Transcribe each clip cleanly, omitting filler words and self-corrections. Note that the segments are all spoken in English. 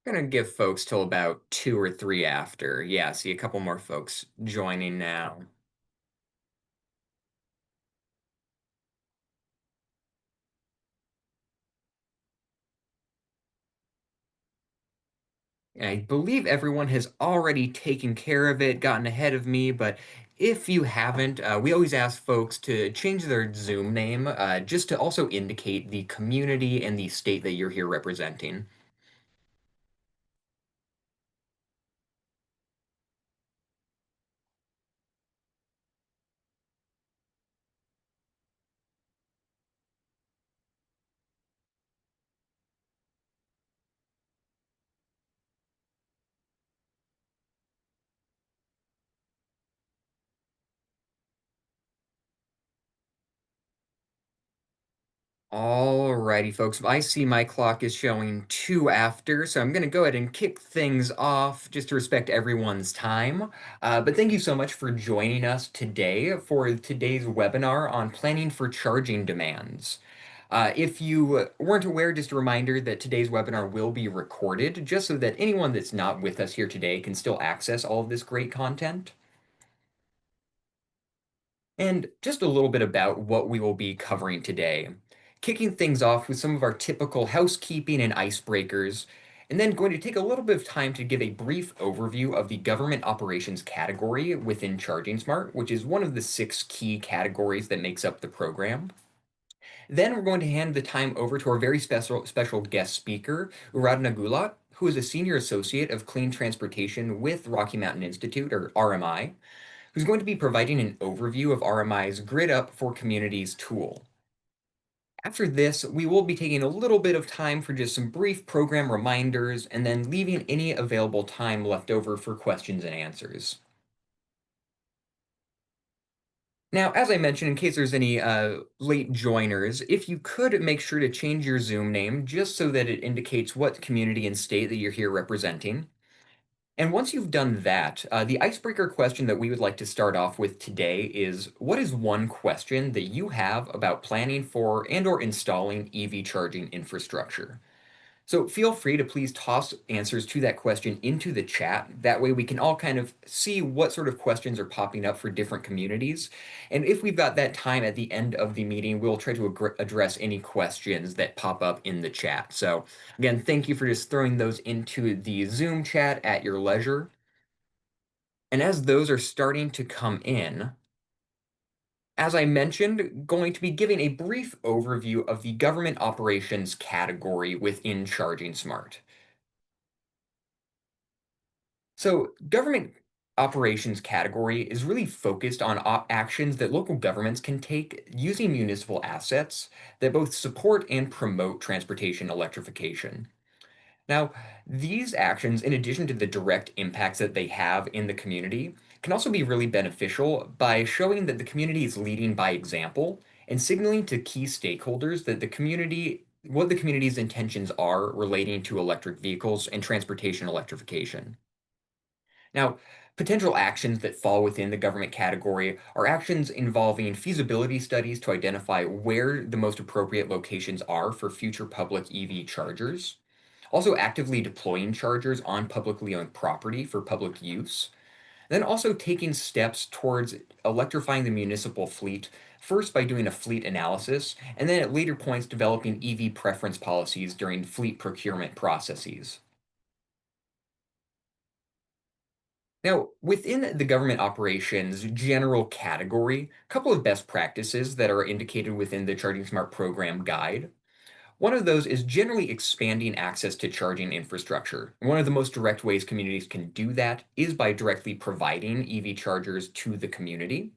Gonna give folks till about 2 or 3 after. Yeah, see a couple more folks joining now. I believe everyone has already taken care of it, gotten ahead of me, but if you haven't, we always ask folks to change their Zoom name just to also indicate the community and the state that you're here representing. Alrighty, folks. I see my clock is showing 2 after, so I'm going to go ahead and kick things off just to respect everyone's time. But thank you so much for joining us today for today's webinar on planning for charging demands. If you weren't aware, just a reminder that today's webinar will be recorded, just so that anyone that's not with us here today can still access all of this great content. And just a little bit about what we will be covering today. Kicking things off with some of our typical housekeeping and icebreakers, and then going to take a little bit of time to give a brief overview of the government operations category within Charging Smart, which is one of the 6 key categories that makes up the program. Then we're going to hand the time over to our very special guest speaker, Aradhana Gahlaut, who is a senior associate of clean transportation with Rocky Mountain Institute, or RMI, who's going to be providing an overview of RMI's Grid Up for Communities tool. After this, we will be taking a little bit of time for just some brief program reminders and then leaving any available time left over for questions and answers. Now, as I mentioned, in case there's any late joiners, if you could make sure to change your Zoom name just so that it indicates what community and state that you're here representing. And once you've done that, the icebreaker question that we would like to start off with today is, what is one question that you have about planning for and or installing EV charging infrastructure? So feel free to please toss answers to that question into the chat. That way we can all kind of see what sort of questions are popping up for different communities. And if we've got that time at the end of the meeting, we'll try to address any questions that pop up in the chat. So again, thank you for just throwing those into the Zoom chat at your leisure. And as those are starting to come in, as I mentioned, going to be giving a brief overview of the government operations category within Charging Smart. So, government operations category is really focused on actions that local governments can take using municipal assets that both support and promote transportation electrification. Now, these actions, in addition to the direct impacts that they have in the community, can also be really beneficial by showing that the community is leading by example and signaling to key stakeholders that what the community's intentions are relating to electric vehicles and transportation electrification. Now, potential actions that fall within the government category are actions involving feasibility studies to identify where the most appropriate locations are for future public EV chargers, also actively deploying chargers on publicly owned property for public use, then also taking steps towards electrifying the municipal fleet, first by doing a fleet analysis, and then at later points developing EV preference policies during fleet procurement processes. Now, within the government operations general category, a couple of best practices that are indicated within the Charging Smart program guide. One of those is generally expanding access to charging infrastructure. One of the most direct ways communities can do that is by directly providing EV chargers to the community.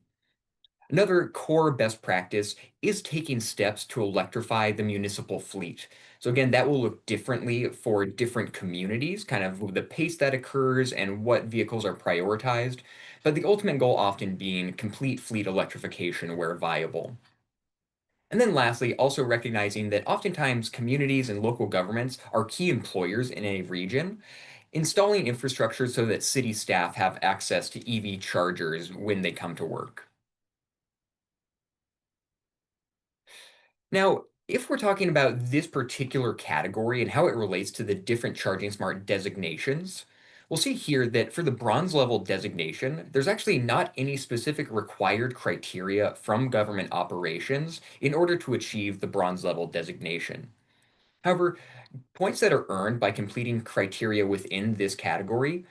Another core best practice is taking steps to electrify the municipal fleet. So again, that will look differently for different communities, kind of the pace that occurs and what vehicles are prioritized, but the ultimate goal often being complete fleet electrification where viable. And then lastly, also recognizing that oftentimes communities and local governments are key employers in a region, installing infrastructure so that city staff have access to EV chargers when they come to work. Now, if we're talking about this particular category and how it relates to the different Charging Smart designations, we'll see here that for the bronze level designation, there's actually not any specific required criteria from government operations in order to achieve the bronze level designation. However, points that are earned by completing criteria within this category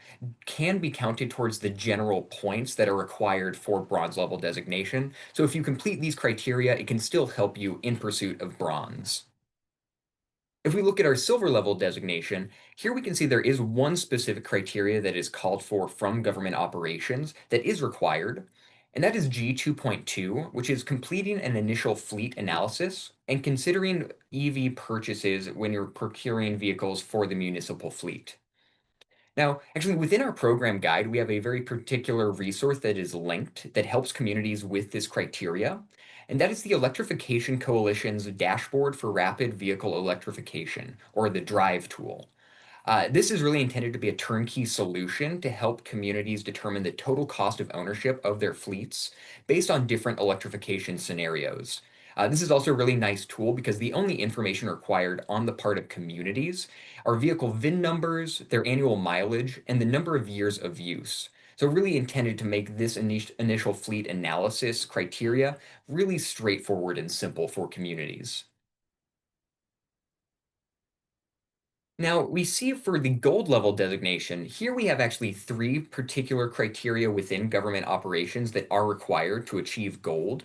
can be counted towards the general points that are required for bronze level designation. So if you complete these criteria, it can still help you in pursuit of bronze. If we look at our silver level designation, here we can see there is one specific criteria that is called for from government operations that is required, and that is G2.2, which is completing an initial fleet analysis and considering EV purchases when you're procuring vehicles for the municipal fleet. Now, actually, within our program guide, we have a very particular resource that is linked that helps communities with this criteria, and that is the Electrification Coalition's Dashboard for Rapid Vehicle Electrification, or the DRIVE tool. This is really intended to be a turnkey solution to help communities determine the total cost of ownership of their fleets based on different electrification scenarios. This is also a really nice tool because the only information required on the part of communities are vehicle VIN numbers, their annual mileage, and the number of years of use. So, really intended to make this initial fleet analysis criteria really straightforward and simple for communities. Now, we see for the gold level designation, here we have actually three particular criteria within government operations that are required to achieve gold.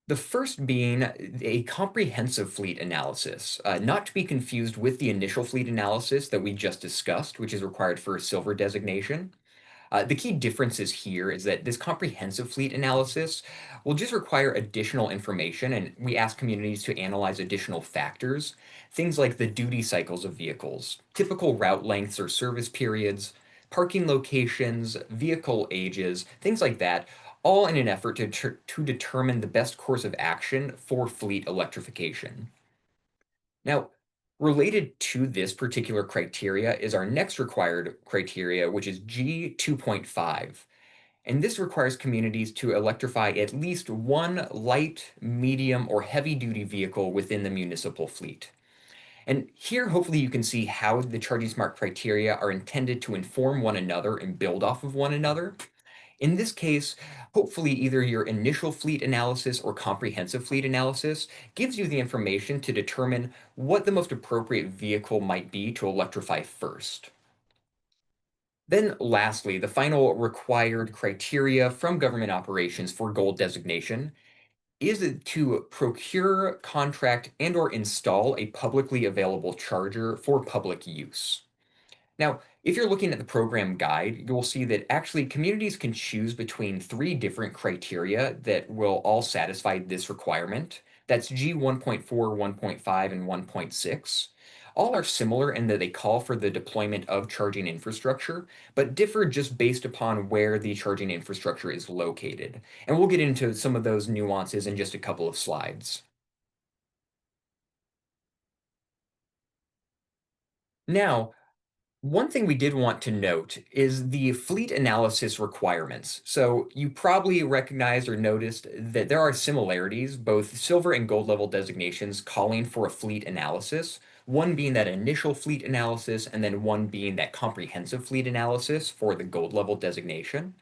The first being a comprehensive fleet analysis, not to be confused with the initial fleet analysis that we just discussed, which is required for a silver designation. The key differences here is that this comprehensive fleet analysis will just require additional information, and we ask communities to analyze additional factors, things like the duty cycles of vehicles, typical route lengths or service periods, parking locations, vehicle ages, things like that, all in an effort to determine the best course of action for fleet electrification. Now, related to this particular criteria is our next required criteria, which is G2.5. And this requires communities to electrify at least one light, medium, or heavy duty vehicle within the municipal fleet. And here, hopefully, you can see how the Charging Smart criteria are intended to inform one another and build off of one another. In this case, hopefully either your initial fleet analysis or comprehensive fleet analysis gives you the information to determine what the most appropriate vehicle might be to electrify first. Then lastly, the final required criteria from government operations for gold designation is it to procure, contract, and or install a publicly available charger for public use. Now, if you're looking at the program guide, you'll see that actually communities can choose between three different criteria that will all satisfy this requirement. That's G 1.4, 1.5, and 1.6. All are similar in that they call for the deployment of charging infrastructure, but differ just based upon where the charging infrastructure is located. And we'll get into some of those nuances in just a couple of slides. Now, one thing we did want to note is the fleet analysis requirements. So you probably recognized or noticed that there are similarities, both silver and gold level designations calling for a fleet analysis, one being that initial fleet analysis, and then one being that comprehensive fleet analysis for the gold level designation.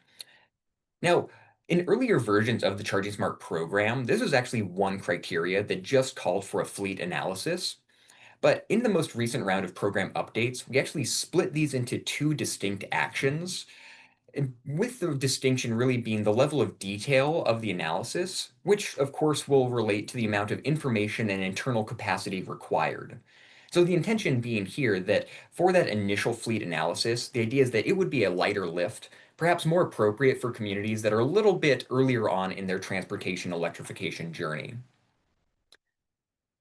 Now, in earlier versions of the Charging Smart program, this was actually one criteria that just called for a fleet analysis. But in the most recent round of program updates, we actually split these into two distinct actions, and with the distinction really being the level of detail of the analysis, which of course will relate to the amount of information and internal capacity required. So the intention being here that for that initial fleet analysis, the idea is that it would be a lighter lift, perhaps more appropriate for communities that are a little bit earlier on in their transportation electrification journey.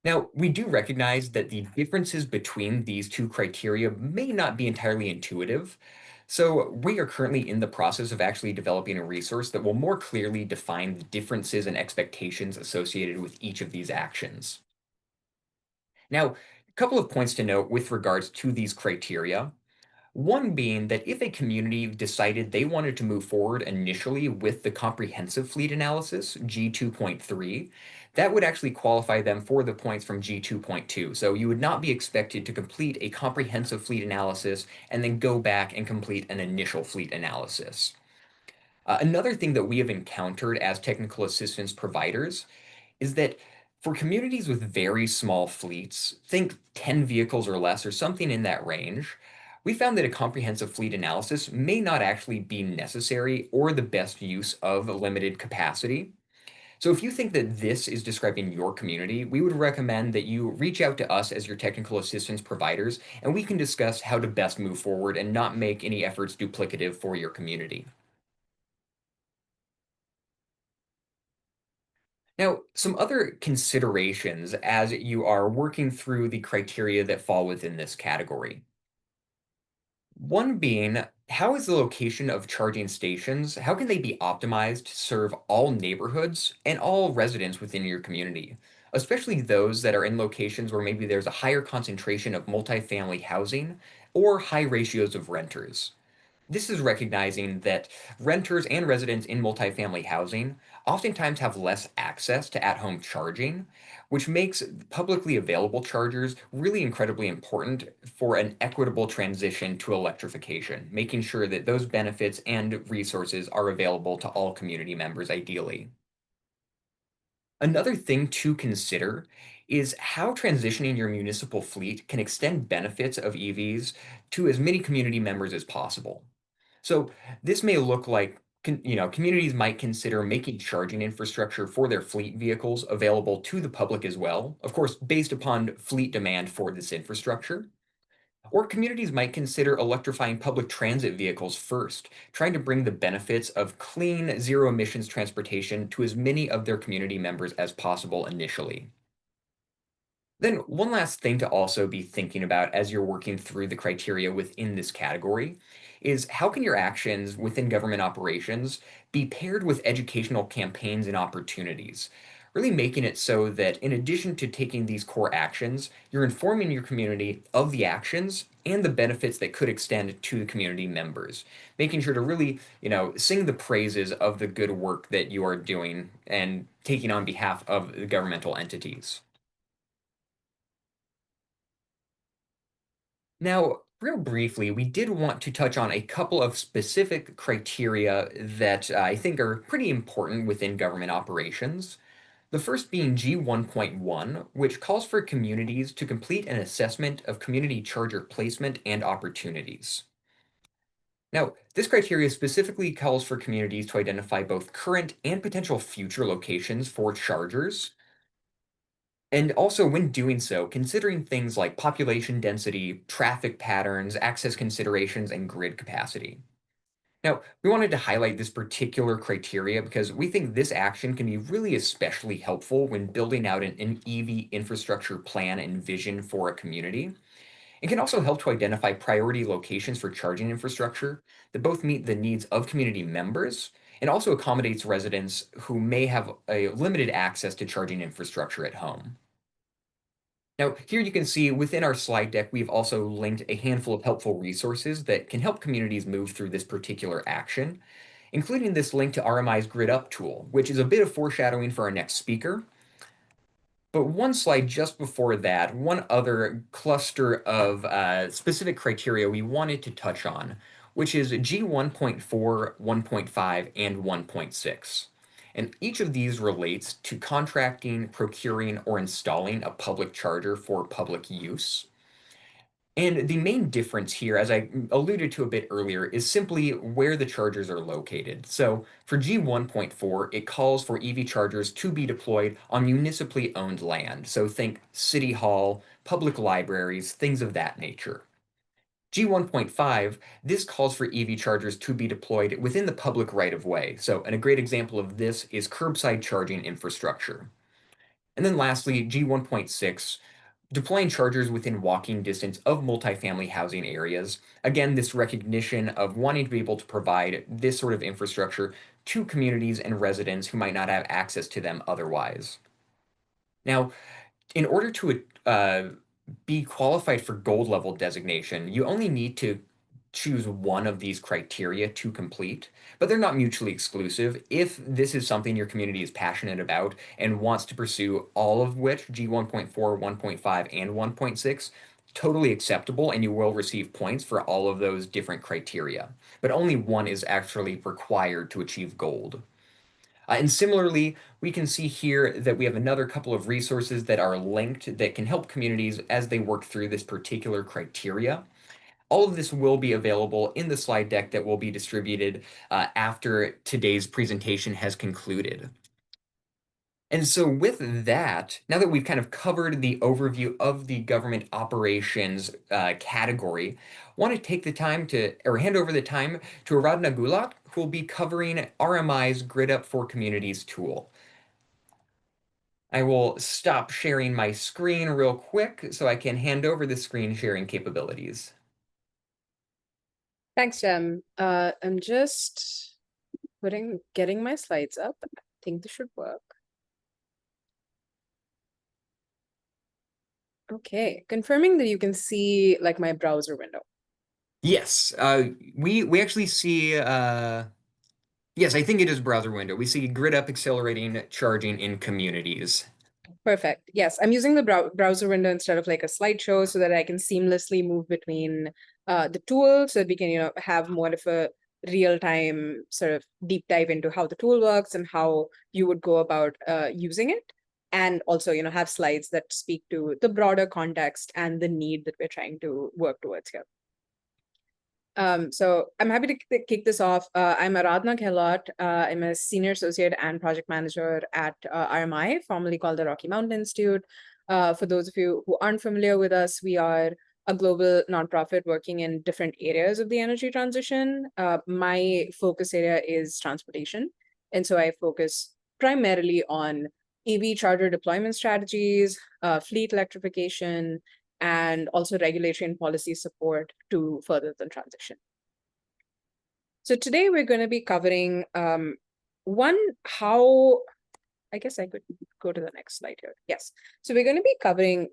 Now, we do recognize that the differences between these two criteria may not be entirely intuitive. So, we are currently in the process of actually developing a resource that will more clearly define the differences and expectations associated with each of these actions. Now, a couple of points to note with regards to these criteria. One being that if a community decided they wanted to move forward initially with the comprehensive fleet analysis, G 2.3, that would actually qualify them for the points from G 2.2. So you would not be expected to complete a comprehensive fleet analysis and then go back and complete an initial fleet analysis. Another thing that we have encountered as technical assistance providers is that for communities with very small fleets, think 10 vehicles or less or something in that range, we found that a comprehensive fleet analysis may not actually be necessary or the best use of limited capacity. So if you think that this is describing your community, we would recommend that you reach out to us as your technical assistance providers, and we can discuss how to best move forward and not make any efforts duplicative for your community. Now, some other considerations as you are working through the criteria that fall within this category. One being, how is the location of charging stations? How can they be optimized to serve all neighborhoods and all residents within your community, especially those that are in locations where maybe there's a higher concentration of multifamily housing or high ratios of renters? This is recognizing that renters and residents in multifamily housing oftentimes have less access to at-home charging, which makes publicly available chargers really incredibly important for an equitable transition to electrification, making sure that those benefits and resources are available to all community members ideally. Another thing to consider is how transitioning your municipal fleet can extend benefits of EVs to as many community members as possible. So this may look like communities might consider making charging infrastructure for their fleet vehicles available to the public as well, of course, based upon fleet demand for this infrastructure. Or communities might consider electrifying public transit vehicles first, trying to bring the benefits of clean, zero emissions transportation to as many of their community members as possible initially. Then, one last thing to also be thinking about as you're working through the criteria within this category is how can your actions within government operations be paired with educational campaigns and opportunities? Really making it so that in addition to taking these core actions, you're informing your community of the actions and the benefits that could extend to the community members. Making sure to really, sing the praises of the good work that you are doing and taking on behalf of the governmental entities. Now, real briefly, we did want to touch on a couple of specific criteria that I think are pretty important within government operations. The first being G 1.1, which calls for communities to complete an assessment of community charger placement and opportunities. Now, this criteria specifically calls for communities to identify both current and potential future locations for chargers, and also, when doing so, considering things like population density, traffic patterns, access considerations, and grid capacity. Now, we wanted to highlight this particular criteria because we think this action can be really especially helpful when building out an EV infrastructure plan and vision for a community. It can also help to identify priority locations for charging infrastructure that both meet the needs of community members and also accommodates residents who may have a limited access to charging infrastructure at home. Now, here you can see within our slide deck, we've also linked a handful of helpful resources that can help communities move through this particular action, including this link to RMI's Grid Up tool, which is a bit of foreshadowing for our next speaker. But one slide just before that, one other cluster of specific criteria we wanted to touch on, which is G 1.4, 1.5, and 1.6. And each of these relates to contracting, procuring, or installing a public charger for public use. And the main difference here, as I alluded to a bit earlier, is simply where the chargers are located. So for G1.4, it calls for EV chargers to be deployed on municipally owned land. So think city hall, public libraries, things of that nature. G1.5, this calls for EV chargers to be deployed within the public right of way. So, and a great example of this is curbside charging infrastructure. And then lastly, G1.6, deploying chargers within walking distance of multifamily housing areas. Again, this recognition of wanting to be able to provide this sort of infrastructure to communities and residents who might not have access to them otherwise. Now, in order to be qualified for gold level designation, you only need to choose one of these criteria to complete, but they're not mutually exclusive. If this is something your community is passionate about and wants to pursue all of which, G 1.4, 1.5, and 1.6, totally acceptable, and you will receive points for all of those different criteria. But only one is actually required to achieve gold. And similarly, we can see here that we have another couple of resources that are linked that can help communities as they work through this particular criteria. All of this will be available in the slide deck that will be distributed after today's presentation has concluded. And so with that, now that we've kind of covered the overview of the government operations category, I want to take the time to, or hand over the time to Aradhana Gahlaut, who will be covering RMI's Grid Up for Communities tool. I will stop sharing my screen real quick so I can hand over the screen sharing capabilities. Thanks, Jem. I'm just getting my slides up. I think this should work. Okay, confirming that you can see like my browser window. Yes, we actually see, yes, I think it is browser window. We see Grid Up accelerating charging in communities. Perfect. Yes, I'm using the browser window instead of like a slideshow so that I can seamlessly move between the tools so that we can, have more of a real-time sort of deep dive into how the tool works and how you would go about using it. And also, have slides that speak to the broader context and the need that we're trying to work towards here. So I'm happy to kick this off. I'm Aradhana Gahlaut. I'm a senior associate and project manager at RMI, formerly called the Rocky Mountain Institute. For those of you who aren't familiar with us, we are a global nonprofit working in different areas of the energy transition. My focus area is transportation. And so I focus primarily on EV charger deployment strategies, fleet electrification, and also regulatory and policy support to further the transition. So today we're going to be covering I guess I could go to the next slide here. Yes. So we're going to be covering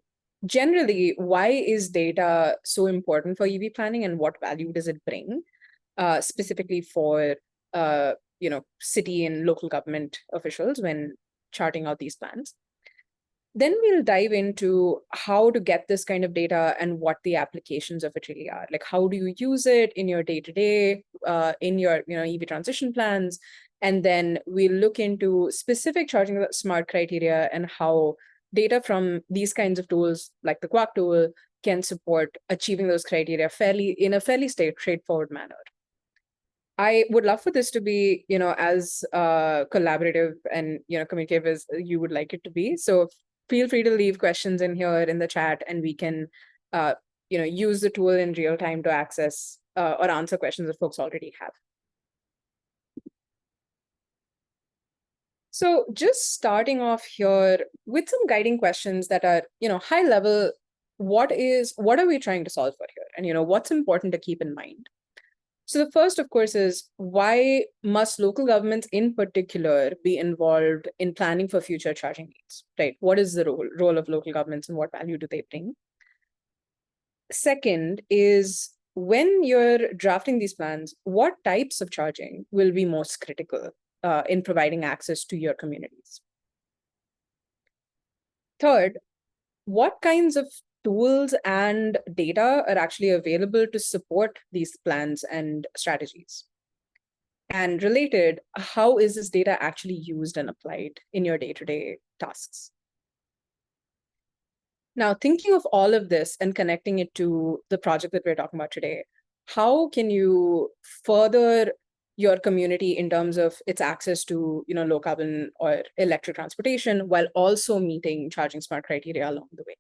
generally why is data so important for EV planning and what value does it bring, specifically for city and local government officials when charting out these plans. Then we'll dive into how to get this kind of data and what the applications of it really are. Like, how do you use it in your day-to-day, in your EV transition plans? And then we'll look into specific charging smart criteria and how data from these kinds of tools, like the GUACC tool, can support achieving those criteria in a fairly straightforward manner. I would love for this to be, as collaborative and communicative as you would like it to be. So feel free to leave questions in here in the chat, and we can, use the tool in real time to access or answer questions that folks already have. So just starting off here with some guiding questions that are, high level. What are we trying to solve for here? And, what's important to keep in mind? So the first, of course, is why must local governments in particular be involved in planning for future charging needs, right? What is the role of local governments and what value do they bring? Second is when you're drafting these plans, what types of charging will be most critical in providing access to your communities? Third, what kinds of tools and data are actually available to support these plans and strategies? And related, how is this data actually used and applied in your day-to-day tasks? Now, thinking of all of this and connecting it to the project that we're talking about today, how can you further your community in terms of its access to low carbon or electric transportation while also meeting charging smart criteria along the way?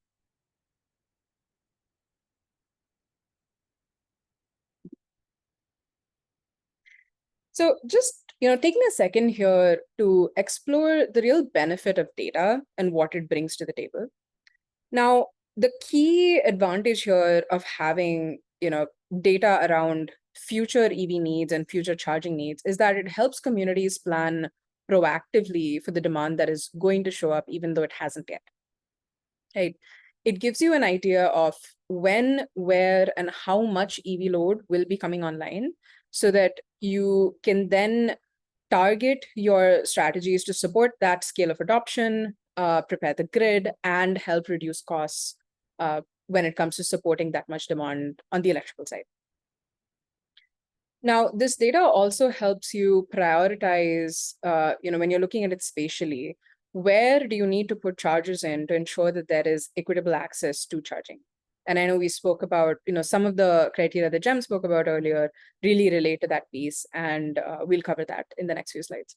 So just taking a second here to explore the real benefit of data and what it brings to the table. Now, the key advantage here of having data around future EV needs and future charging needs is that it helps communities plan proactively for the demand that is going to show up, even though it hasn't yet. Right? it gives you an idea of when, where, and how much EV load will be coming online so that you can then target your strategies to support that scale of adoption, prepare the grid, and help reduce costs when it comes to supporting that much demand on the electrical side. Now, this data also helps you prioritize, when you're looking at it spatially, where do you need to put chargers in to ensure that there is equitable access to charging? And I know we spoke about, some of the criteria that Jem spoke about earlier really relate to that piece, and we'll cover that in the next few slides.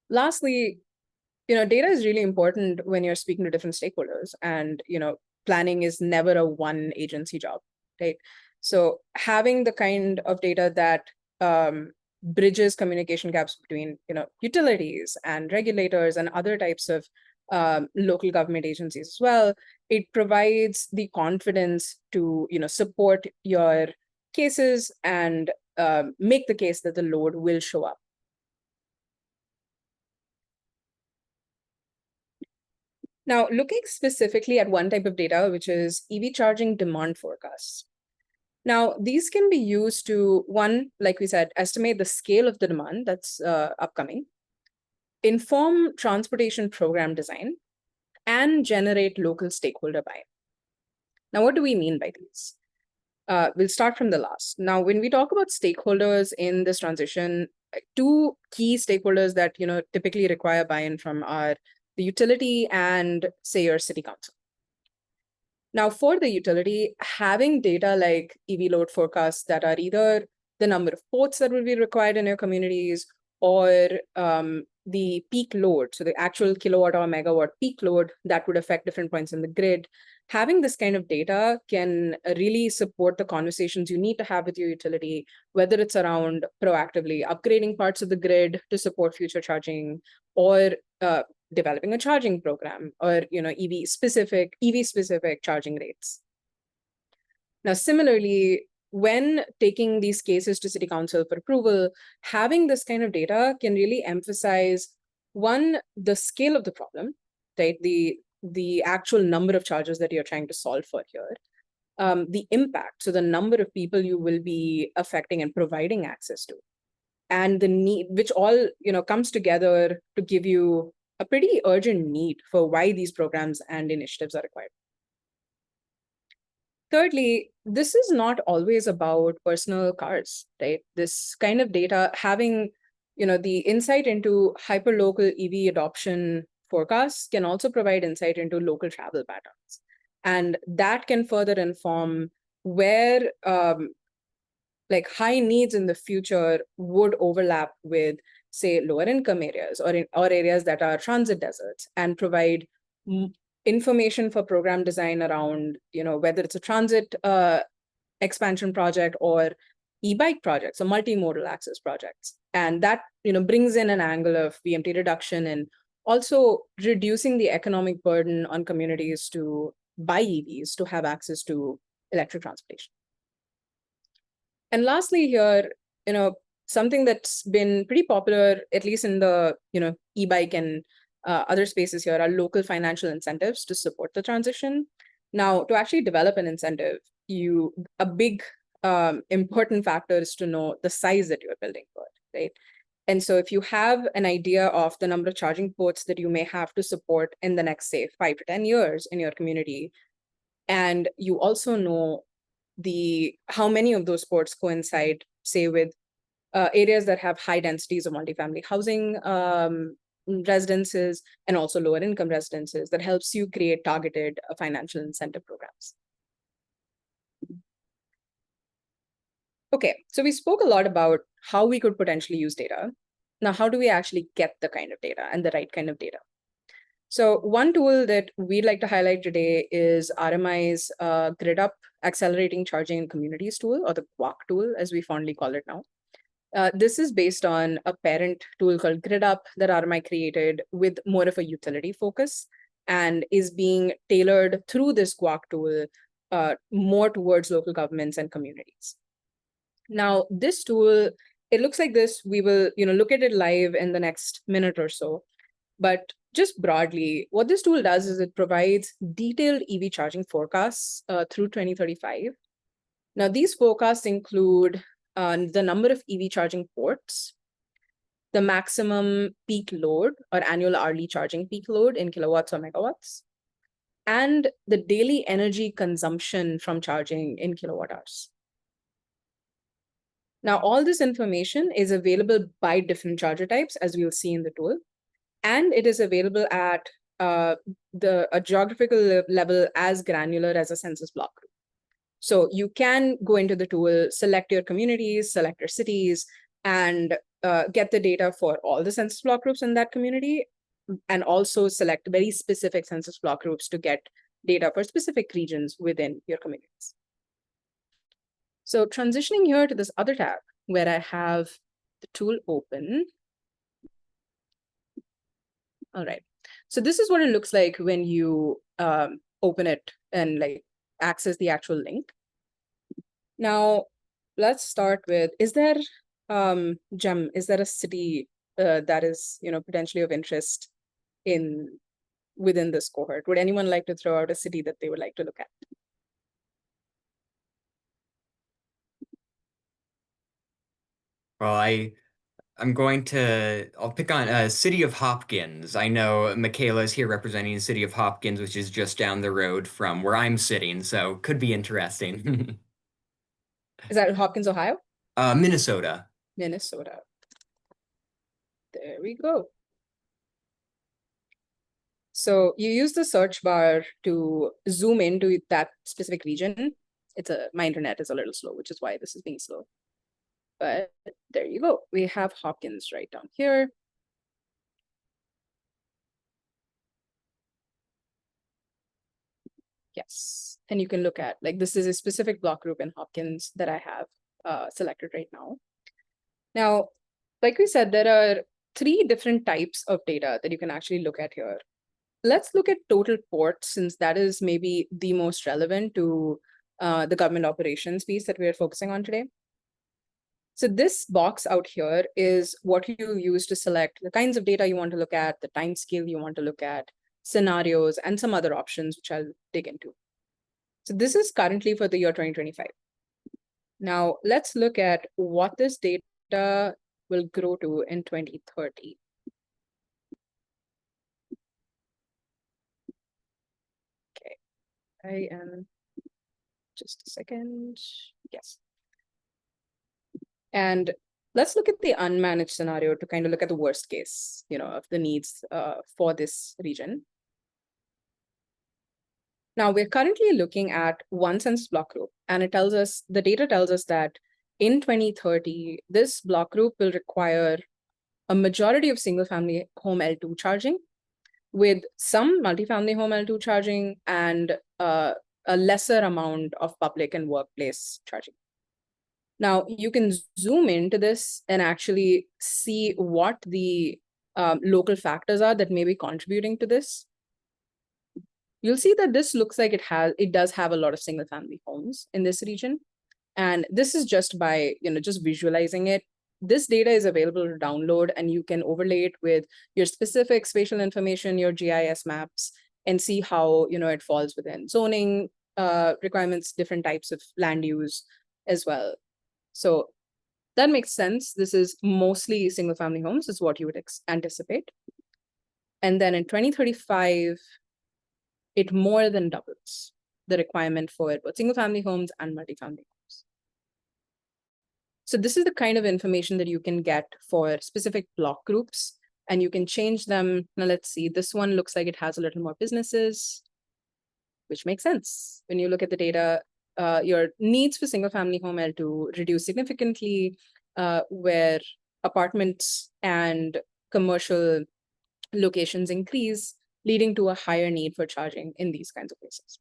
Lastly, data is really important when you're speaking to different stakeholders, and, planning is never a one agency job, right? So having the kind of data that bridges communication gaps between, utilities and regulators and other types of local government agencies as well, it provides the confidence to, support your cases and make the case that the load will show up. Now, looking specifically at one type of data, which is EV charging demand forecasts. Now, these can be used to, one, like we said, estimate the scale of the demand that's upcoming, inform transportation program design, and generate local stakeholder buy-in. Now, what do we mean by these? We'll start from the last. Now, when we talk about stakeholders in this transition, two key stakeholders that typically require buy-in from are the utility and, say, your city council. Now, for the utility, having data like EV load forecasts that are either the number of ports that will be required in your communities or the peak load, so the actual kilowatt or megawatt peak load that would affect different points in the grid, having this kind of data can really support the conversations you need to have with your utility, whether it's around proactively upgrading parts of the grid to support future charging or developing a charging program or EV specific charging rates. Now, similarly, when taking these cases to city council for approval, having this kind of data can really emphasize, one, the scale of the problem, right? The actual number of charges that you're trying to solve for here, the impact, so the number of people you will be affecting and providing access to, and the need, which all comes together to give you a pretty urgent need for why these programs and initiatives are required. Thirdly, this is not always about personal cars, right? This kind of data, having the insight into hyperlocal EV adoption forecasts can also provide insight into local travel patterns. And that can further inform where like high needs in the future would overlap with, say, lower income areas or areas that are transit deserts, and provide information for program design around, whether it's a transit expansion project or e-bike projects or multimodal access projects. And that, brings in an angle of VMT reduction and also reducing the economic burden on communities to buy EVs to have access to electric transportation. And lastly here, something that's been pretty popular, at least in the, e-bike and other spaces here, are local financial incentives to support the transition. Now, to actually develop an incentive, a big important factor is to know the size that you're building for, right? And so if you have an idea of the number of charging ports that you may have to support in the next, say, 5 to 10 years in your community, and you also know how many of those ports coincide, say, with areas that have high densities of multifamily housing residences and also lower income residences, that helps you create targeted financial incentive programs. Okay, so we spoke a lot about how we could potentially use data. Now, how do we actually get the kind of data and the right kind of data? So one tool that we'd like to highlight today is RMI's GridUp Accelerating Charging in Communities tool, or the GUACC tool, as we fondly call it now. This is based on a parent tool called GridUp that RMI created with more of a utility focus, and is being tailored through this GUACC tool more towards local governments and communities. Now, this tool, it looks like this. We will look at it live in the next minute or so. But just broadly, what this tool does is it provides detailed EV charging forecasts through 2035. Now, these forecasts include the number of EV charging ports, the maximum peak load or annual hourly charging peak load in kilowatts or megawatts, and the daily energy consumption from charging in kilowatt hours. Now, all this information is available by different charger types, as we'll see in the tool, and it is available at a geographical level as granular as a census block group. So you can go into the tool, select your communities, select your cities, and get the data for all the census block groups in that community, and also select very specific census block groups to get data for specific regions within your communities. So transitioning here to this other tab where I have the tool open. All right. So this is what it looks like when you open it and like access the actual link. Now, let's start with, is there, Jem, is there a city that is, potentially of interest within this cohort? Would anyone like to throw out a city that they would like to look at? Well, I'll pick on City of Hopkins. I know Michaela is here representing the City of Hopkins, which is just down the road from where I'm sitting, so could be interesting. Is that Hopkins, Ohio? Minnesota. Minnesota. There we go. So you use the search bar to zoom into that specific region. My internet is a little slow, which is why this is being slow. But there you go. We have Hopkins right down here. Yes. And you can look at, like, this is a specific block group in Hopkins that I have selected right now. Now, like we said, there are 3 different types of data that you can actually look at here. Let's look at total ports, since that is maybe the most relevant to the government operations piece that we are focusing on today. So this box out here is what you use to select the kinds of data you want to look at, the time scale you want to look at, scenarios, and some other options, which I'll dig into. So this is currently for the year 2025. Now, let's look at what this data will grow to in 2030. Okay, I am just a second. Yes. And let's look at the unmanaged scenario to kind of look at the worst case, of the needs for this region. Now, we're currently looking at one census block group, and the data tells us that in 2030, this block group will require a majority of single-family home L2 charging, with some multifamily home L2 charging and a lesser amount of public and workplace charging. Now, you can zoom into this and actually see what the local factors are that may be contributing to this. You'll see that this looks like it does have a lot of single family homes in this region. And this is just by, just visualizing it. This data is available to download, and you can overlay it with your specific spatial information, your GIS maps, and see how, it falls within zoning requirements, different types of land use as well. So that makes sense. This is mostly single family homes is what you would anticipate. And then in 2035, it more than doubles the requirement for both single family homes and multifamily homes. So this is the kind of information that you can get for specific block groups, and you can change them. Now let's see, this one looks like it has a little more businesses, which makes sense. When you look at the data, your needs for single family home L2 reduce significantly, where apartments and commercial locations increase, leading to a higher need for charging in these kinds of places.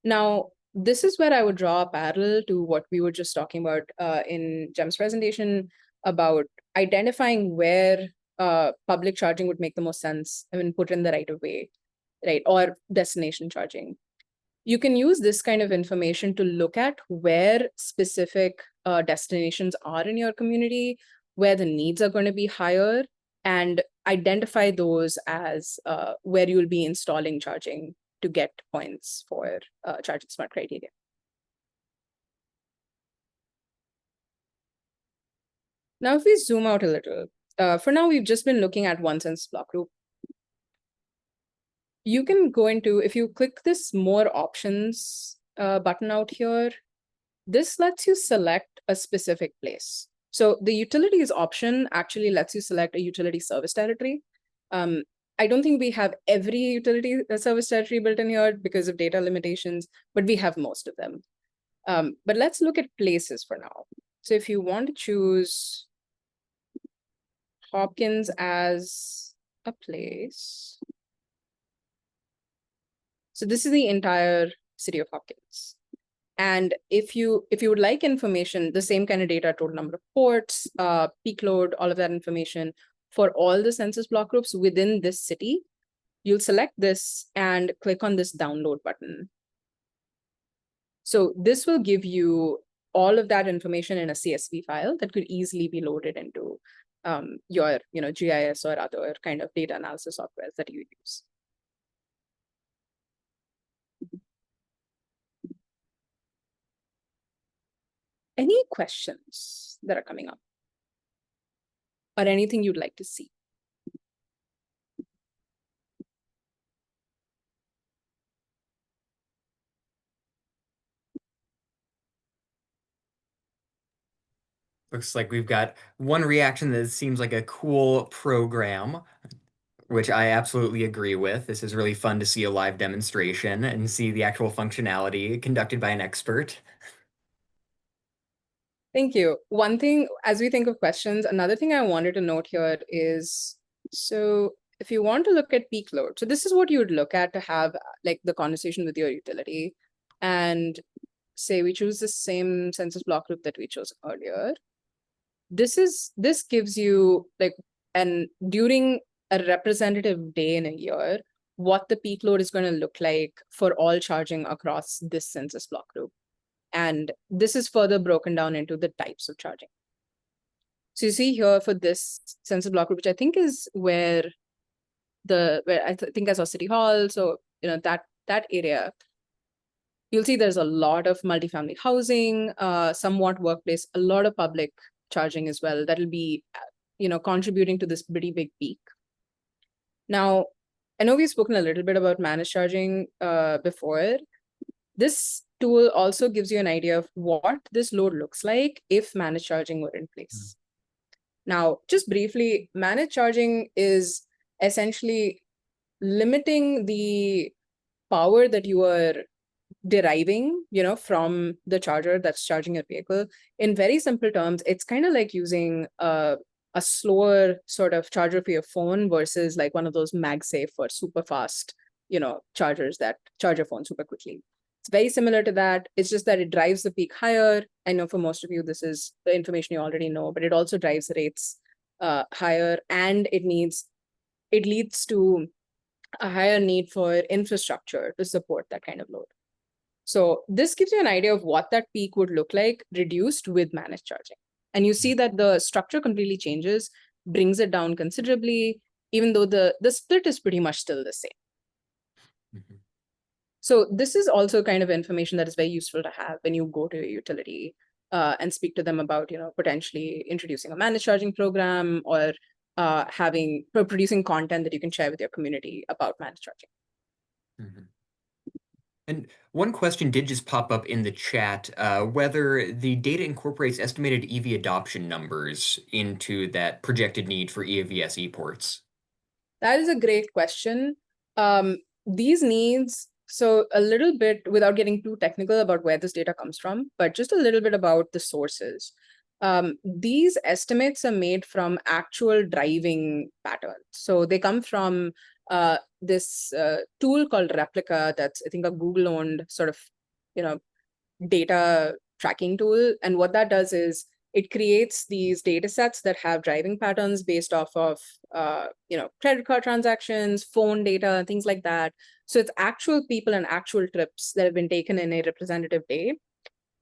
Now, this is where I would draw a parallel to what we were just talking about in Jem's presentation about identifying where public charging would make the most sense and put in the right of way, right? Or destination charging. You can use this kind of information to look at where specific destinations are in your community, where the needs are going to be higher, and identify those as where you'll be installing charging to get points for charging smart criteria. Now, if we zoom out a little, for now, we've just been looking at one census block group. You can go into, if you click this more options button out here, this lets you select a specific place. So the utilities option actually lets you select a utility service territory. I don't think we have every utility service territory built in here because of data limitations, but we have most of them. But let's look at places for now. So if you want to choose Hopkins as a place, so this is the entire city of Hopkins. And if you would like information, the same kind of data, total number of ports, peak load, all of that information for all the census block groups within this city, you'll select this and click on this download button. So this will give you all of that information in a CSV file that could easily be loaded into your GIS or other kind of data analysis software that you use. Any questions that are coming up? Or anything you'd like to see? Looks like we've got one reaction that seems like a cool program, which I absolutely agree with. This is really fun to see a live demonstration and see the actual functionality conducted by an expert. Thank you. One thing, as we think of questions, another thing I wanted to note here is, so if you want to look at peak load, so this is what you would look at to have like the conversation with your utility. And say we choose the same census block group that we chose earlier. This gives you like, and during a representative day in a year, what the peak load is going to look like for all charging across this census block group. And this is further broken down into the types of charging. So you see here for this census block group, which I think is where I think I saw City Hall. So, that area, you'll see there's a lot of multifamily housing, somewhat workplace, a lot of public charging as well. That'll be, contributing to this pretty big peak. Now, I know we've spoken a little bit about managed charging before. This tool also gives you an idea of what this load looks like if managed charging were in place. Now, just briefly, managed charging is essentially limiting the power that you are deriving, from the charger that's charging your vehicle. In very simple terms, it's kind of like using a slower sort of charger for your phone versus like one of those MagSafe or super fast, chargers that charge your phone super quickly. It's very similar to that. It's just that it drives the peak higher. I know for most of you, this is the information you already know, but it also drives the rates higher, and it leads to a higher need for infrastructure to support that kind of load. So this gives you an idea of what that peak would look like reduced with managed charging. And you see that the structure completely changes, brings it down considerably, even though the split is pretty much still the same. Mm-hmm. So this is also kind of information that is very useful to have when you go to a utility and speak to them about, potentially introducing a managed charging program or producing content that you can share with your community about managed charging. Mm-hmm. And one question did just pop up in the chat, whether the data incorporates estimated EV adoption numbers into that projected need for EVSE ports. That is a great question. These needs, so a little bit without getting too technical about where this data comes from, but just a little bit about the sources. These estimates are made from actual driving patterns. So they come from this tool called Replica that's, I think, a Google-owned sort of, data tracking tool. And what that does is it creates these data sets that have driving patterns based off of, credit card transactions, phone data, things like that. So it's actual people and actual trips that have been taken in a representative day.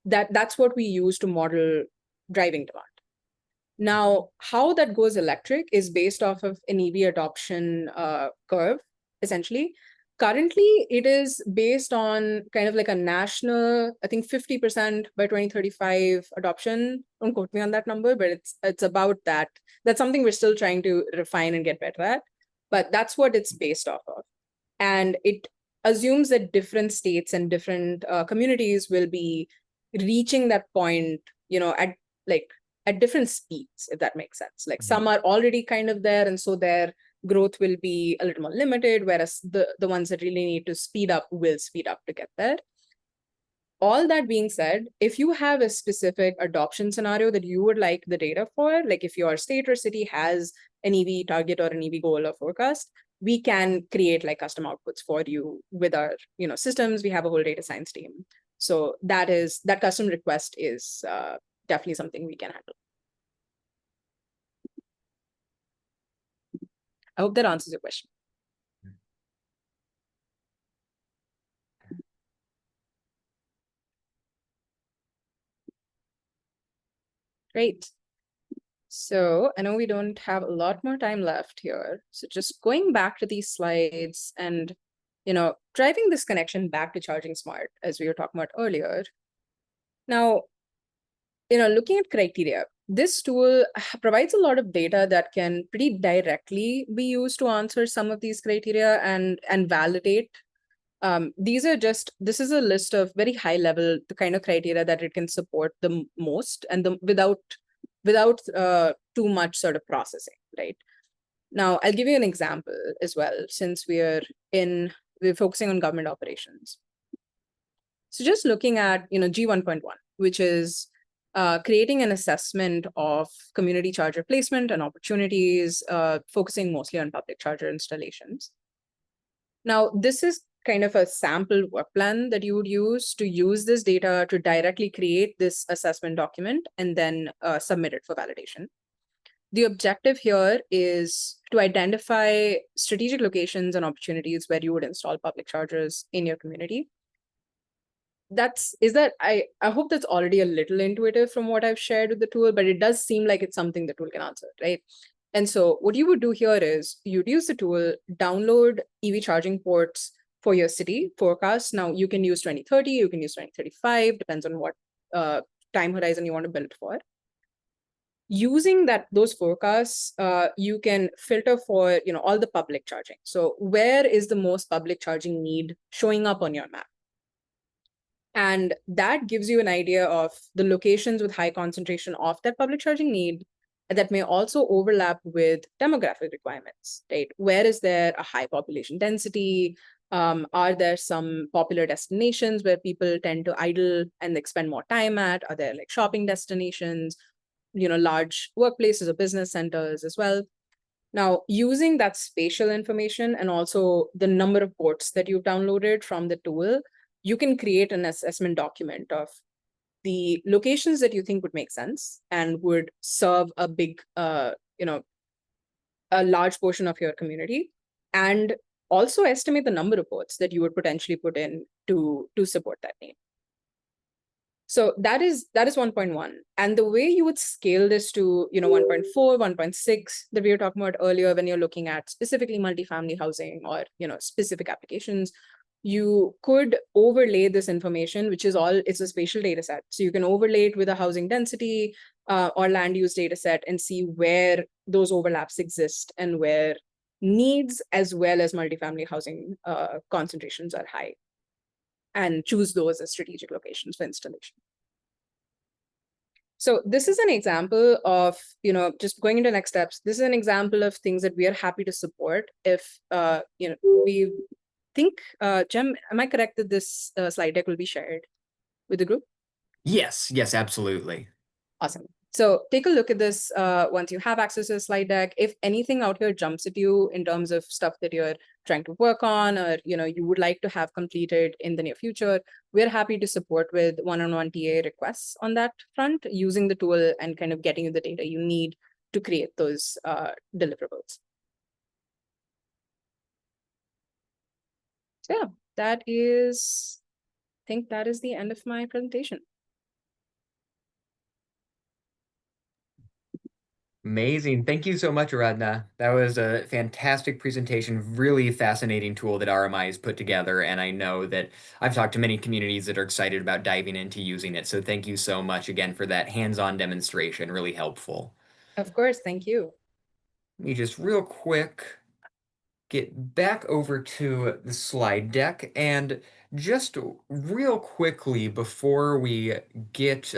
That's what we use to model driving demand. Now, how that goes electric is based off of an EV adoption curve, essentially. Currently, it is based on kind of like a national, I think 50% by 2035 adoption. Don't quote me on that number, but it's about that. That's something we're still trying to refine and get better at. But that's what it's based off of. And it assumes that different states and different communities will be reaching that point, at like at different speeds, if that makes sense. Like some are already kind of there, and so their growth will be a little more limited, whereas the ones that really need to speed up will speed up to get there. All that being said, if you have a specific adoption scenario that you would like the data for, like if your state or city has an EV target or an EV goal or forecast, we can create like custom outputs for you with our systems. We have a whole data science team. So that custom request is definitely something we can handle. I hope that answers your question. Great. So I know we don't have a lot more time left here. So just going back to these slides and, driving this connection back to charging smart, as we were talking about earlier. Now, looking at criteria, this tool provides a lot of data that can pretty directly be used to answer some of these criteria and validate. This is a list of very high level, the kind of criteria that it can support the most and without too much sort of processing, right? Now, I'll give you an example as well, since we're focusing on government operations. So just looking at, G1.1, which is creating an assessment of community charger placement and opportunities, focusing mostly on public charger installations. Now, this is kind of a sample work plan that you would use to use this data to directly create this assessment document and then submit it for validation. The objective here is to identify strategic locations and opportunities where you would install public chargers in your community. I hope that's already a little intuitive from what I've shared with the tool, but it does seem like it's something the tool can answer, right? And so what you would do here is you'd use the tool, download EV charging ports for your city forecast. Now you can use 2030, you can use 2035, depends on what time horizon you want to build for. Using those forecasts, you can filter for all the public charging. So where is the most public charging need showing up on your map? And that gives you an idea of the locations with high concentration of that public charging need that may also overlap with demographic requirements, right? Where is there a high population density? Are there some popular destinations where people tend to idle and spend more time at? Are there like shopping destinations, large workplaces or business centers as well? Now, using that spatial information and also the number of ports that you've downloaded from the tool, you can create an assessment document of the locations that you think would make sense and would serve a big, a large portion of your community, and also estimate the number of ports that you would potentially put in to support that need. So that is 1.1. And the way you would scale this to 1.4, 1.6 that we were talking about earlier, when you're looking at specifically multifamily housing or specific applications, you could overlay this information, which is it's a spatial data set. So you can overlay it with a housing density or land use data set and see where those overlaps exist and where needs as well as multifamily housing concentrations are high, and choose those as strategic locations for installation. So this is an example of, just going into next steps. This is an example of things that we are happy to support if, we think, Jem, am I correct that this slide deck will be shared with the group? Yes, absolutely. Awesome. So take a look at this once you have access to the slide deck. If anything out here jumps at you in terms of stuff that you're trying to work on, or you would like to have completed in the near future, we're happy to support with one-on-one TA requests on that front, using the tool and kind of getting you the data you need to create those deliverables. So yeah, I think that is the end of my presentation. Amazing. Thank you so much, Aradhana. That was a fantastic presentation, really fascinating tool that RMI has put together. And I know that I've talked to many communities that are excited about diving into using it. So thank you so much again for that hands-on demonstration, really helpful. Of course, thank you. Let me just real quick get back over to the slide deck and just real quickly before we get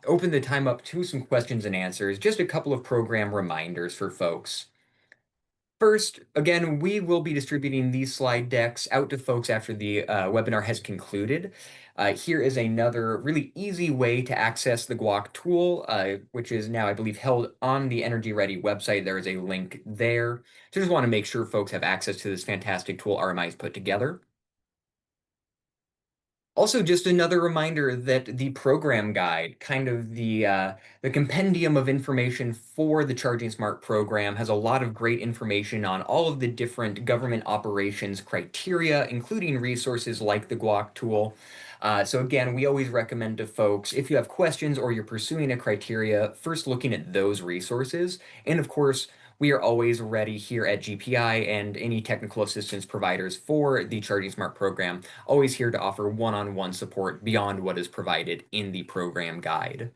open the time up to some questions and answers, just a couple of program reminders for folks. First, again, we will be distributing these slide decks out to folks after the webinar has concluded. Here is another really easy way to access the GUACC tool, which is now, I believe, held on the Energy Ready website. There is a link there. So just want to make sure folks have access to this fantastic tool RMI has put together. Also, just another reminder that the program guide, kind of the compendium of information for the Charging Smart program, has a lot of great information on all of the different government operations criteria, including resources like the GUACC tool. So again, we always recommend to folks, if you have questions or you're pursuing a criteria, first looking at those resources. And of course, we are always ready here at GPI and any technical assistance providers for the Charging Smart program, always here to offer one-on-one support beyond what is provided in the program guide.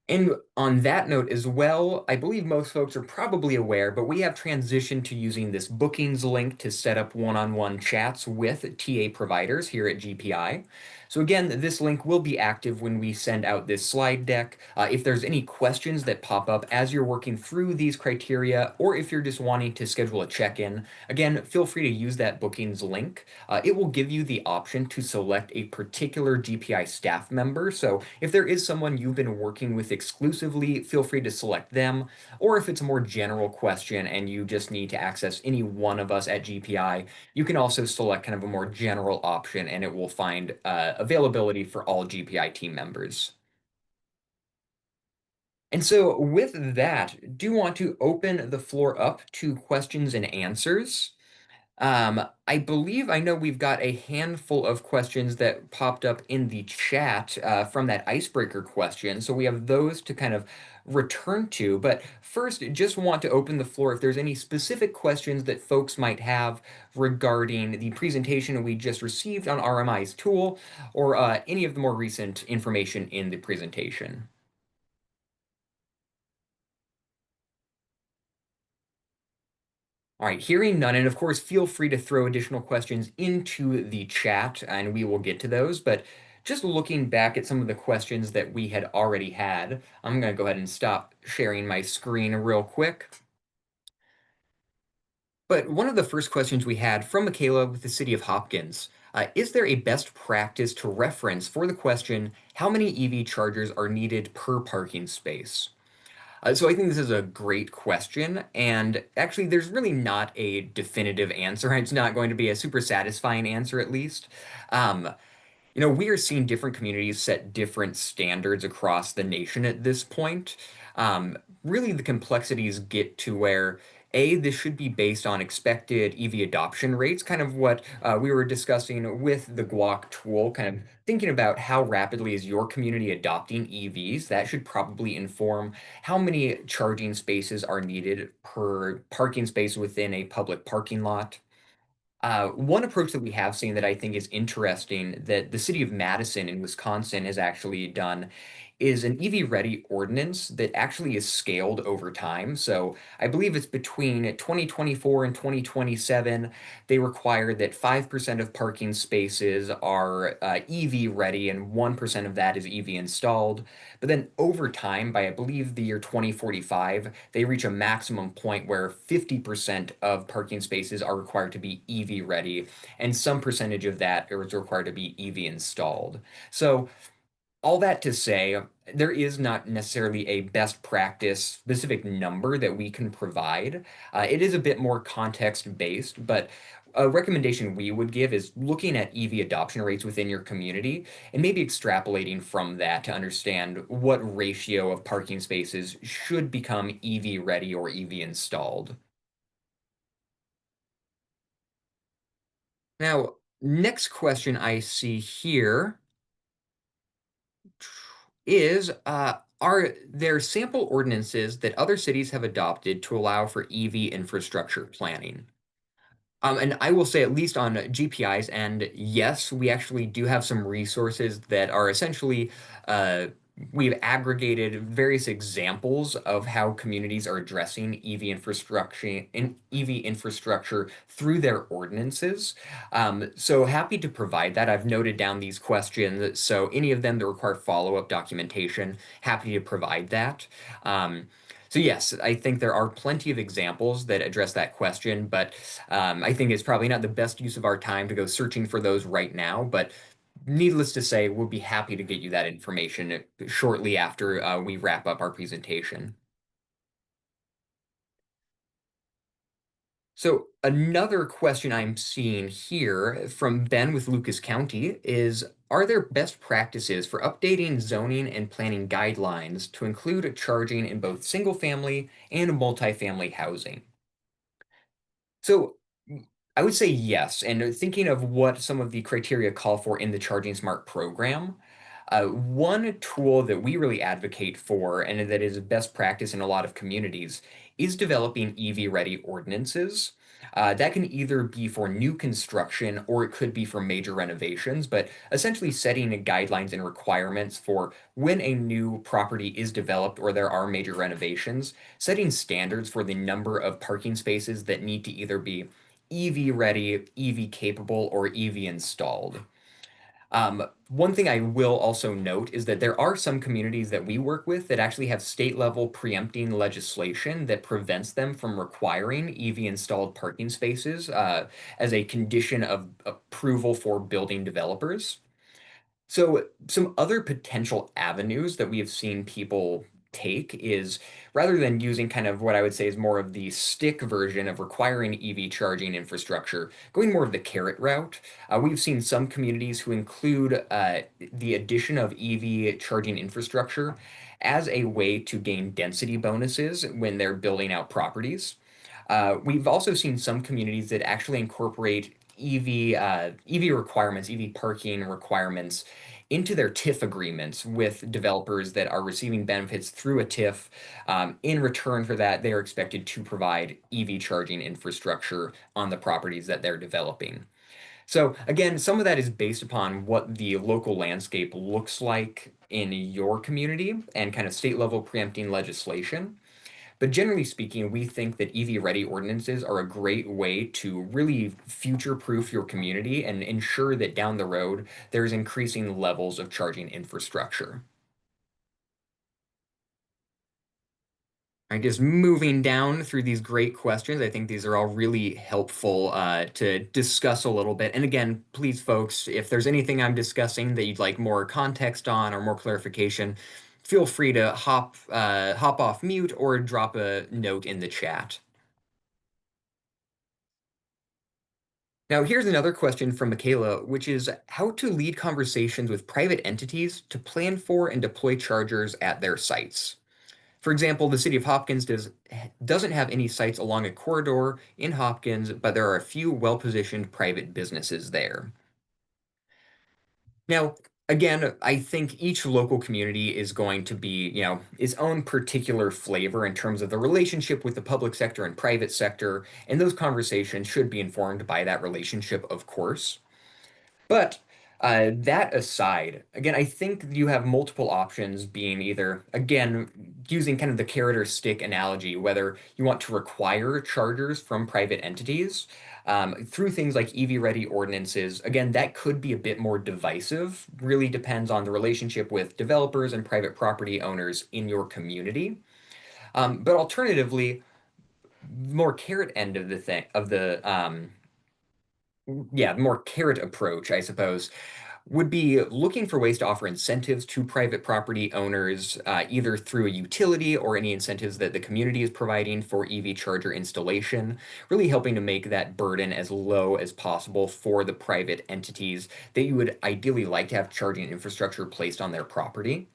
And on that note as well, I believe most folks are probably aware, but we have transitioned to using this bookings link to set up one-on-one chats with TA providers here at GPI. So again, this link will be active when we send out this slide deck. If there's any questions that pop up as you're working through these criteria, or if you're just wanting to schedule a check-in, again, feel free to use that bookings link. It will give you the option to select a particular GPI staff member. So if there is someone you've been working with exclusively, feel free to select them. Or if it's a more general question and you just need to access any one of us at GPI, you can also select kind of a more general option and it will find availability for all GPI team members. And so with that, do want to open the floor up to questions and answers. I believe I know we've got a handful of questions that popped up in the chat from that icebreaker question. So we have those to kind of return to. But first, just want to open the floor if there's any specific questions that folks might have regarding the presentation we just received on RMI's tool or any of the more recent information in the presentation. All right, hearing none, and of course, feel free to throw additional questions into the chat and we will get to those. But just looking back at some of the questions that we had already had, I'm going to go ahead and stop sharing my screen real quick. But one of the first questions we had from Michaela with the City of Hopkins, is there a best practice to reference for the question, how many EV chargers are needed per parking space? So I think this is a great question, and actually there's really not a definitive answer. It's not going to be a super satisfying answer, at least. Um, we are seeing different communities set different standards across the nation at this point. Really, the complexities get to where this should be based on expected EV adoption rates, kind of what we were discussing with the GUACC tool, kind of thinking about how rapidly is your community adopting EVs. That should probably inform how many charging spaces are needed per parking space within a public parking lot. One approach that we have seen that I think is interesting that the city of Madison in Wisconsin has actually done is an EV ready ordinance that actually is scaled over time. So I believe it's between 2024 and 2027. They require that 5% of parking spaces are EV ready and 1% of that is EV installed. But then over time, by I believe the year 2045, they reach a maximum point where 50% of parking spaces are required to be EV ready, and some percentage of that is required to be EV installed. So all that to say, there is not necessarily a best practice specific number that we can provide. It is a bit more context based, but a recommendation we would give is looking at EV adoption rates within your community and maybe extrapolating from that to understand what ratio of parking spaces should become EV ready or EV installed. Now, next question I see here is Are there sample ordinances that other cities have adopted to allow for EV infrastructure planning? And I will say, at least on GPI's end, yes, we actually do have some resources that are essentially, uh, we've aggregated various examples of how communities are addressing EV infrastructure through their ordinances. So happy to provide that. I've noted down these questions, so any of them that require follow-up documentation, happy to provide that. Um, so yes, I think there are plenty of examples that address that question, but I think it's probably not the best use of our time to go searching for those right now, but needless to say, we'll be happy to get you that information shortly after we wrap up our presentation. So another question I'm seeing here from Ben with Lucas County is, are there best practices for updating zoning and planning guidelines to include charging in both single family and multifamily housing? So I would say yes. And thinking of what some of the criteria call for in the Charging Smart program, one tool that we really advocate for and that is best practice in a lot of communities is developing EV-ready ordinances. That can either be for new construction or it could be for major renovations, but essentially setting guidelines and requirements for when a new property is developed or there are major renovations, setting standards for the number of parking spaces that need to either be EV ready, EV capable, or EV installed. One thing I will also note is that there are some communities that we work with that actually have state level preempting legislation that prevents them from requiring EV installed parking spaces as a condition of approval for building developers. So, some other potential avenues that we have seen people take is rather than using kind of what I would say is more of the stick version of requiring EV charging infrastructure, going more of the carrot route. We've seen some communities who include the addition of EV charging infrastructure as a way to gain density bonuses when they're building out properties. We've also seen some communities that actually incorporate EV requirements, EV parking requirements into their TIF agreements with developers that are receiving benefits through a TIF. In return for that, they are expected to provide EV charging infrastructure on the properties that they're developing. So again, some of that is based upon what the local landscape looks like in your community and kind of state level preempting legislation. But generally speaking, we think that EV-ready ordinances are a great way to really future-proof your community and ensure that down the road there's increasing levels of charging infrastructure. All right, just moving down through these great questions. I think these are all really helpful to discuss a little bit. And again, please, folks, if there's anything I'm discussing that you'd like more context on or more clarification, feel free to hop off mute or drop a note in the chat. Now, here's another question from Michaela, which is how to lead conversations with private entities to plan for and deploy chargers at their sites. For example, the city of Hopkins doesn't have any sites along a corridor in Hopkins, but there are a few well-positioned private businesses there. Now, again, I think each local community is going to be, its own particular flavor in terms of the relationship with the public sector and private sector, and those conversations should be informed by that relationship, of course. But that aside, again, I think you have multiple options being either, again, using kind of the carrot or stick analogy, whether you want to require chargers from private entities through things like EV-ready ordinances. Again, that could be a bit more divisive, really depends on the relationship with developers and private property owners in your community. But alternatively, more carrot end of the thing of the yeah, more carrot approach, I suppose, would be looking for ways to offer incentives to private property owners, either through a utility or any incentives that the community is providing for EV charger installation, really helping to make that burden as low as possible for the private entities that you would ideally like to have charging infrastructure placed on their property.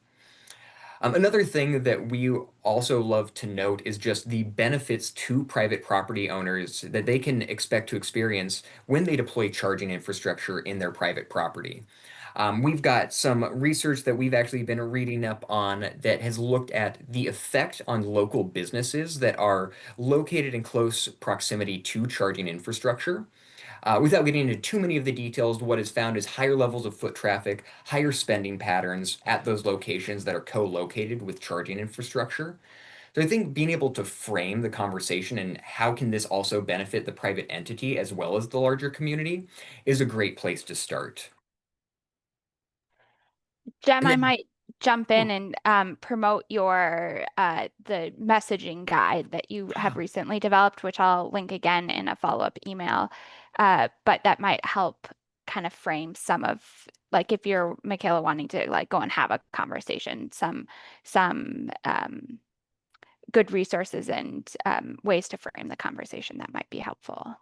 Another thing that we also love to note is just the benefits to private property owners that they can expect to experience when they deploy charging infrastructure in their private property. We've got some research that we've actually been reading up on that has looked at the effect on local businesses that are located in close proximity to charging infrastructure. Without getting into too many of the details, what is found is higher levels of foot traffic, higher spending patterns at those locations that are co-located with charging infrastructure. So I think being able to frame the conversation and how can this also benefit the private entity as well as the larger community is a great place to start. Jem, And I then, might jump in oh, and promote your the messaging guide that you have recently developed, which I'll link again in a follow-up email. But that might help kind of frame some of like if you're Michaela wanting to like go and have a conversation, some good resources and ways to frame the conversation that might be helpful.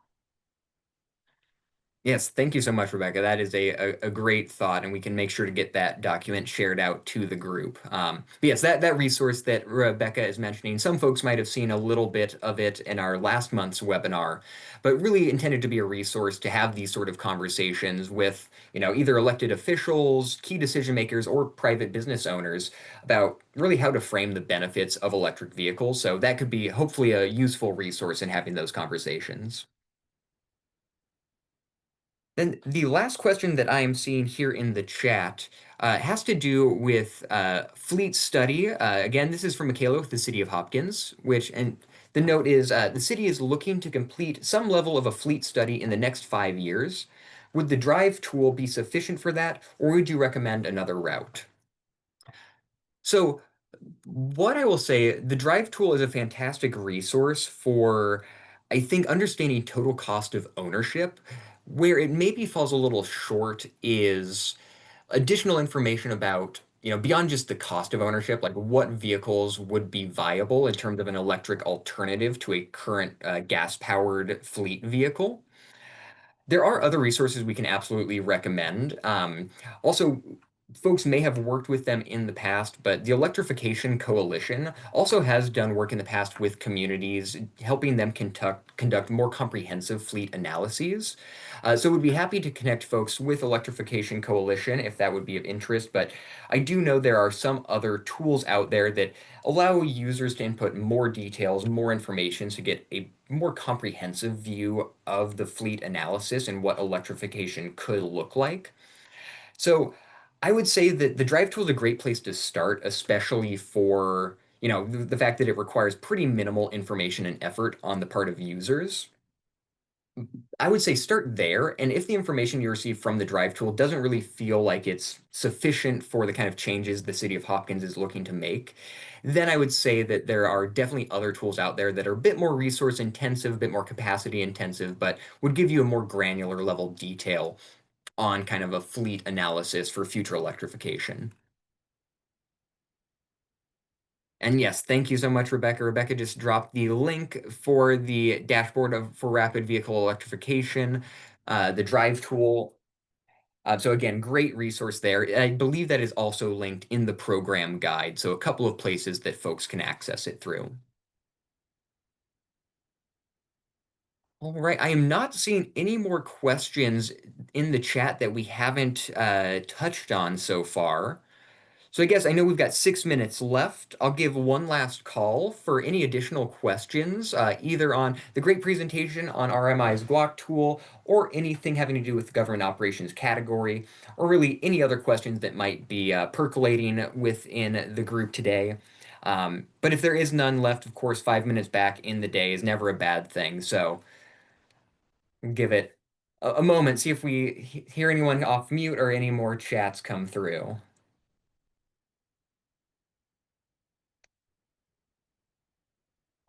yes, thank you so much, Rebecca. That is a great thought, and we can make sure to get that document shared out to the group. But yes, that resource that Rebecca is mentioning, some folks might have seen a little bit of it in our last month's webinar, but really intended to be a resource to have these sort of conversations with, either elected officials, key decision makers, or private business owners about really how to frame the benefits of electric vehicles. So that could be hopefully a useful resource in having those conversations. Then the last question that I am seeing here in the chat has to do with fleet study. Again, this is from Michaela with the City of Hopkins, and the note is the city is looking to complete some level of a fleet study in the next 5 years. Would the drive tool be sufficient for that, or would you recommend another route? So what I will say, the drive tool is a fantastic resource for, I think, understanding total cost of ownership. Where it maybe falls a little short is additional information about, beyond just the cost of ownership, like what vehicles would be viable in terms of an electric alternative to a current gas-powered fleet vehicle. There are other resources we can absolutely recommend. Also, folks may have worked with them in the past, but the Electrification Coalition also has done work in the past with communities, helping them conduct more comprehensive fleet analyses. So we'd be happy to connect folks with Electrification Coalition if that would be of interest. But I do know there are some other tools out there that allow users to input more details, more information to get a more comprehensive view of the fleet analysis and what electrification could look like. So I would say that the drive tool is a great place to start, especially for, the fact that it requires pretty minimal information and effort on the part of users. I would say start there, and if the information you receive from the drive tool doesn't really feel like it's sufficient for the kind of changes the City of Hopkins is looking to make, then I would say that there are definitely other tools out there that are a bit more resource intensive, a bit more capacity intensive, but would give you a more granular level detail on kind of a fleet analysis for future electrification. And yes, thank you so much, Rebecca. Rebecca just dropped the link for the dashboard for rapid vehicle electrification, the drive tool. So again, great resource there. I believe that is also linked in the program guide, so a couple of places that folks can access it through. All right, I am not seeing any more questions in the chat that we haven't touched on so far. So I guess I know we've got 6 minutes left. I'll give one last call for any additional questions, either on the great presentation on RMI's GUACC tool or anything having to do with the government operations category, or really any other questions that might be percolating within the group today. But if there is none left, of course, 5 minutes back in the day is never a bad thing. So give it a moment, see if we hear anyone off mute or any more chats come through.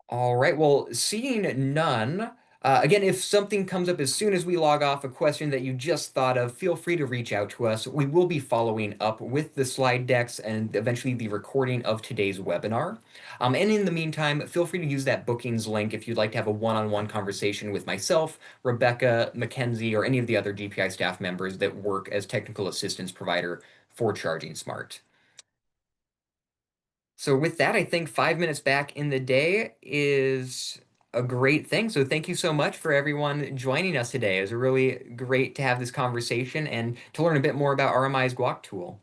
All right. Well, seeing none, again, if something comes up as soon as we log off, a question that you just thought of, feel free to reach out to us. We will be following up with the slide decks and eventually the recording of today's webinar. And in the meantime, feel free to use that bookings link if you'd like to have a one-on-one conversation with myself, Rebecca, Mackenzie, or any of the other GPI staff members that work as technical assistance provider for Charging Smart. So with that, I think 5 minutes back in the day is a great thing. So thank you so much for everyone joining us today. It was really great to have this conversation and to learn a bit more about RMI's GUACC tool.